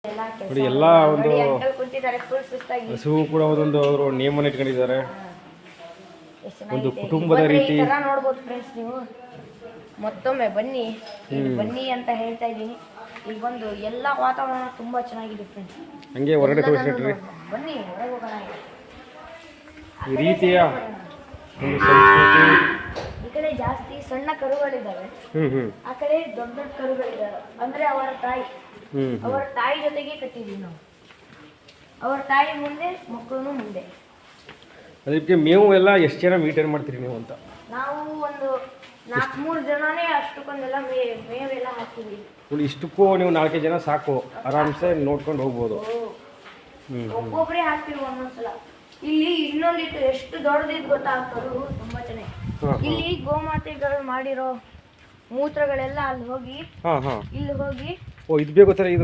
ನೋಡಿ ಎಲ್ಲ ಒಂದು ಹಸು ಕೂಡ ಒಂದೊಂದು ಅವರು ನೇಮನ್ನು ಇಟ್ಕೊಂಡಿದ್ದಾರೆ. ಒಂದು ಕುಟುಂಬದ ರೀತಿ ನೋಡ್ಬೋದು ಫ್ರೆಂಡ್ಸ್. ನೀವು ಮತ್ತೊಮ್ಮೆ ಬನ್ನಿ ಬನ್ನಿ ಅಂತ ಹೇಳ್ತಾ ಇದ್ದೀನಿ. ಇಲ್ಲಿ ಬಂದು ಎಲ್ಲ ವಾತಾವರಣ ತುಂಬಾ ಚೆನ್ನಾಗಿದೆ ಫ್ರೆಂಡ್ಸ್. ಹಂಗೆ ಹೊರಗಡೆ ತೋರಿಸ್ಬಿಟ್ರಿ ಬನ್ನಿ ಹೊರಗೆ ಹೋಗೋಣ. ಈ ರೀತಿಯ ಒಂದು ಸಂಸ್ಕೃತಿ. ಈ ಕಡೆ ಜಾಸ್ತಿ ಸಣ್ಣ ಕರುಗಳಿದ್ದಾವೆ, ಆ ಕಡೆ ದೊಡ್ಡ ದೊಡ್ಡ ಕರುಗಳಿದ್ದಾವೆ. ಅಂದ್ರೆ ಅವರ ತಾಯಿ ಜೊತೆಗೆ ಕಟ್ಟಿದ್ವಿ ನಾವು. ಅವರ ತಾಯಿ ಮುಂದೆ ಮಕ್ಕಳು ಮುಂದೆ. ಅದಕ್ಕೆ ಮೇವು ಎಲ್ಲ ಎಷ್ಟು ಜನ ಮೇಂಟೈನ್ ಮಾಡ್ತೀರಿ ನೀವು ಅಂತ? ನಾವು ಒಂದು 4-3 ಜನನೇ ಅಷ್ಟಕ್ಕೊಂದೆಲ್ಲ ಮೇವೆಲ್ಲ ಹಾಕ್ತೀವಿ. ಇಷ್ಟಕ್ಕೂ ನೀವು 4 ಜನ ಸಾಕು, ಆರಾಮ್ಸೆ ನೋಡ್ಕೊಂಡು ಹೋಗ್ಬೋದು. ಒಬ್ಬೊಬ್ಬರೇ ಹಾಕ್ತೀವಿ ಒಂದೊಂದ್ಸಲ. ಇಲ್ಲಿ ಇನ್ನೊಂದಿತ್ತು ಎಷ್ಟು ದೊಡ್ಡದಿದ್ದು ಗೊತ್ತಾ ಕರು, ತುಂಬಾ ಚೆನ್ನಾಗಿ. ಇಲ್ಲಿ ಗೋಮಾತೆಗಳು ಮಾಡಿರೋ ಮೂತ್ರಗಳೆಲ್ಲ ಅಲ್ಲಿ ಹೋಗಿ ಇಲ್ಲಿ ಹೋಗಿ ಇದು ಬೇಕು ತರ ಇದು